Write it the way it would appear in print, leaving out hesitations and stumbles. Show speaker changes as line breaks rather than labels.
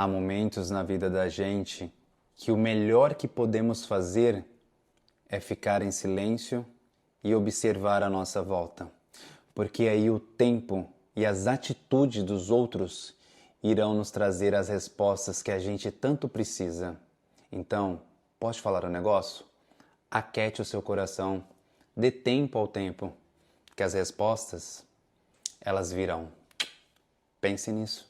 Há momentos na vida da gente que o melhor que podemos fazer é ficar em silêncio e observar a nossa volta, porque aí o tempo e as atitudes dos outros irão nos trazer as respostas que a gente tanto precisa. Então, pode falar um negócio? Aquete o seu coração, dê tempo ao tempo, que as respostas, elas virão. Pense nisso.